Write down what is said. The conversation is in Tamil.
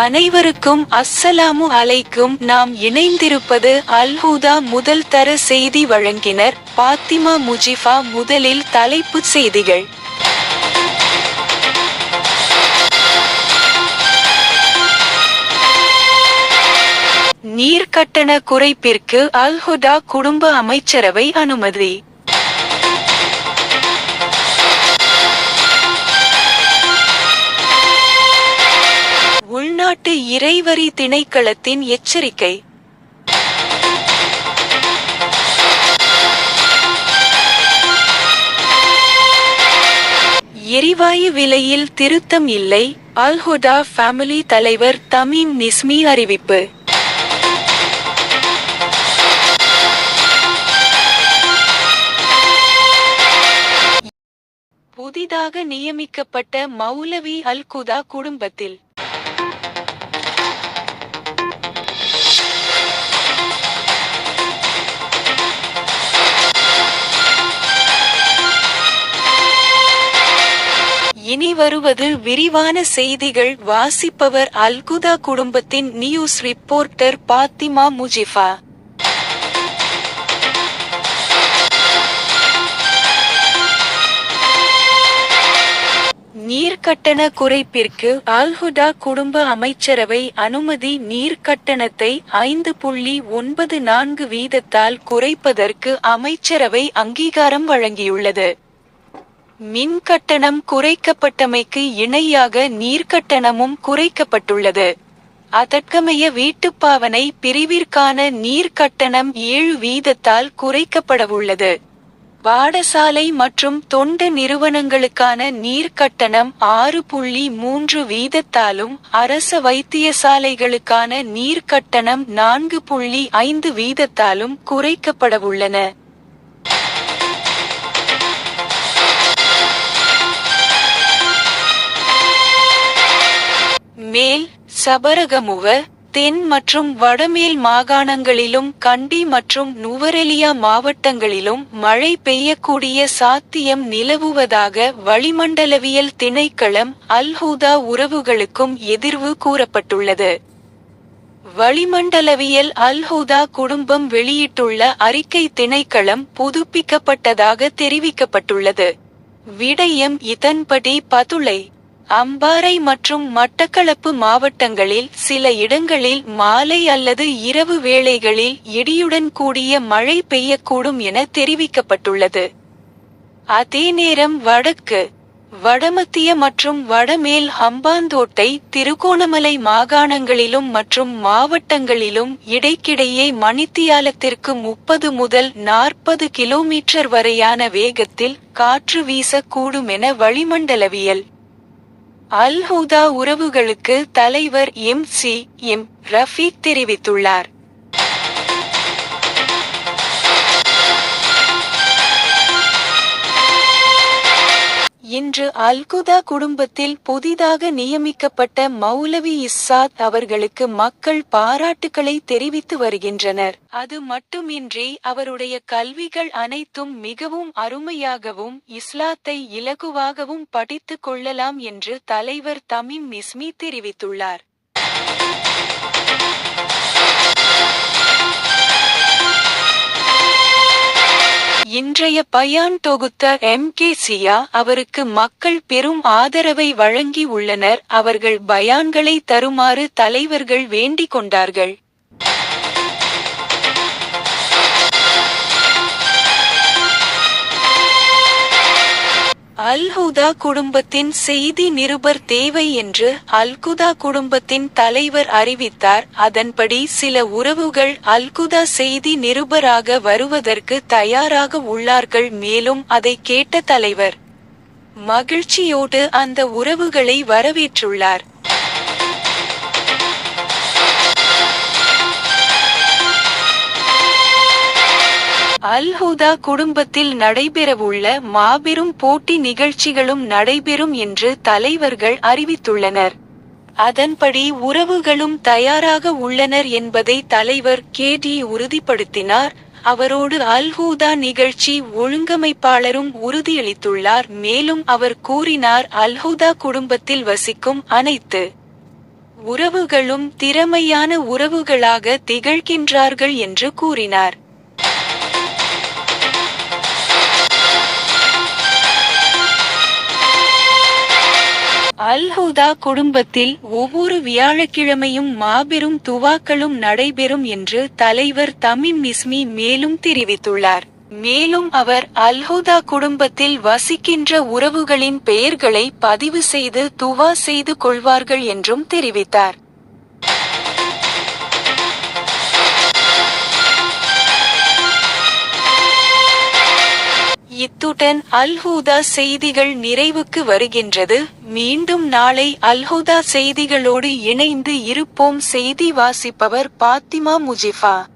அனைவருக்கும் அஸ்ஸலாமு அலைக்கும். நாம் இணைந்திருப்பது அல்-ஹுதா முதல் தர செய்தி வழங்கினர் பாத்திமா முஜிஃபா. முதலில் தலைப்புச் செய்திகள். நீர்க்கட்டண குறைப்பிற்கு அல்-ஹுதா குடும்ப அமைச்சரவை அனுமதி. உள்நாட்டு இறைவரி திணைக்களத்தின் எச்சரிக்கை. எரிவாயு விலையில் திருத்தம் இல்லை, அல்-ஹுதா ஃபேமிலி தலைவர் தமீம் நிஸ்மி அறிவிப்பு. புதிதாக நியமிக்கப்பட்ட மௌலவி அல்-குதா குடும்பத்தில் இனி வருவது விரிவான செய்திகள். வாசிப்பவர் அல்-குதா குடும்பத்தின் நியூஸ் ரிப்போர்ட்டர் பாத்திமா முஜிஃபா. நீர்க்கட்டண குறைப்பிற்கு அல்-ஹுதா குடும்ப அமைச்சரவை அனுமதி. நீர்க்கட்டணத்தை 5.94 வீதத்தால் குறைப்பதற்கு அமைச்சரவை அங்கீகாரம் வழங்கியுள்ளது. மின் கட்டணம் குறைக்கப்பட்டமைக்கு இணையாக நீர்க்கட்டணமும் குறைக்கப்பட்டுள்ளது. அதற்கமைய வீட்டுப்பாவனை பிரிவிற்கான நீர்க்கட்டணம் 7 வீதத்தால் குறைக்கப்படவுள்ளது. பாடசாலை மற்றும் தொண்டு நிறுவனங்களுக்கான நீர்க்கட்டணம் 6.3 வீதத்தாலும் அரச வைத்தியசாலைகளுக்கான நீர்க்கட்டணம் 4.5 வீதத்தாலும் குறைக்கப்படவுள்ளன. மேல் சபரகமுவ, தென் மற்றும் வடமேல் மாகாணங்களிலும் கண்டி மற்றும் நுவரெலியா மாவட்டங்களிலும் மழை பெய்யக்கூடிய சாத்தியம் நிலவுவதாக வளிமண்டலவியல் திணைக்களம் அல்-ஹுதா உறவுகளுக்கும் எதிர்வு கூறப்பட்டுள்ளது. வளிமண்டலவியல் அல்-ஹுதா குடும்பம் வெளியிட்டுள்ள அறிக்கை திணைக்களம் புதுப்பிக்கப்பட்டதாக தெரிவிக்கப்பட்டுள்ளது. விடயம் இதன்படி பதுளை, அம்பாறை மற்றும் மட்டக்களப்பு மாவட்டங்களில் சில இடங்களில் மாலை அல்லது இரவு வேளைகளில் இடியுடன் கூடிய மழை பெய்யக்கூடும் என தெரிவிக்கப்பட்டுள்ளது. அதே நேரம் வடக்கு, வடமத்திய மற்றும் வடமேல் ஹம்பாந்தோட்டை, திருகோணமலை மாகாணங்களிலும் மற்றும் மாவட்டங்களிலும் இடைக்கிடையே மணித்தியாலத்திற்கு 30 முதல் 40 கிலோமீட்டர் வரையான வேகத்தில் காற்று வீசக்கூடும் என வளிமண்டலவியல் அல்-ஹுதா உறவுகளுக்கு தலைவர் எம். ரஃபீக் தெரிவித்துள்ளார். இன்று அல்-குதா குடும்பத்தில் புதிதாக நியமிக்கப்பட்ட மௌலவி இஸ்ஸாத் அவர்களுக்கு மக்கள் பாராட்டுக்களை தெரிவித்து வருகின்றனர். அது மட்டுமின்றி அவருடைய கல்விகள் அனைத்தும் மிகவும் அருமையாகவும் இஸ்லாத்தை இலகுவாகவும் படித்துக் கொள்ளலாம் என்று தலைவர் தமீம் நிஸ்மி தெரிவித்துள்ளார். இன்றைய பயான் தொகுத்த எம்.கே.சியா அவருக்கு மக்கள் பெரும் ஆதரவை வழங்கி உள்ளனர். அவர்கள் பயான்களை தருமாறு தலைவர்கள் வேண்டிக் கொண்டார்கள். அல்-ஹுதா குடும்பத்தின் செய்தி நிருபர் தேவை என்று அல்-குதா குடும்பத்தின் தலைவர் அறிவித்தார். அதன்படி சில உறவுகள் அல்-குதா செய்தி நிருபராக வருவதற்கு தயாராக உள்ளார்கள். மேலும் அதை கேட்ட தலைவர் மகிழ்ச்சியோடு அந்த உறவுகளை வரவேற்றுள்ளார். அல்-ஹுதா குடும்பத்தில் நடைபெறவுள்ள மாபெரும் போட்டி நிகழ்ச்சிகளும் நடைபெறும் என்று தலைவர்கள் அறிவித்துள்ளனர். அதன்படி உறவுகளும் தயாராக உள்ளனர் என்பதை தலைவர் கே.டி. உறுதிப்படுத்தினார். அவரோடு அல்-ஹுதா நிகழ்ச்சி ஒழுங்கமைப்பாளரும் உறுதியளித்துள்ளார். மேலும் அவர் கூறினார், அல்-ஹுதா குடும்பத்தில் வசிக்கும் அனைத்து உறவுகளும் திறமையான உறவுகளாக திகழ்கின்றார்கள் என்று கூறினார். அல்-ஹுதா குடும்பத்தில் ஒவ்வொரு வியாழக்கிழமையும் மாபெரும் துவாக்களும் நடைபெறும் என்று தலைவர் தமீம் இஸ்மி மேலும் தெரிவித்துள்ளார். மேலும் அவர் அல்-ஹுதா குடும்பத்தில் வசிக்கின்ற உறவுகளின் பெயர்களை பதிவு செய்து துவா செய்து கொள்வார்கள் என்றும் தெரிவித்தார். இத்துடன் அல்-ஹுதா செய்திகள் நிறைவுக்கு வருகின்றது. மீண்டும் நாளை அல்-ஹுதா செய்திகளோடு இணைந்து இருப்போம். செய்தி வாசிப்பவர் பாத்திமா முஜிஃபா.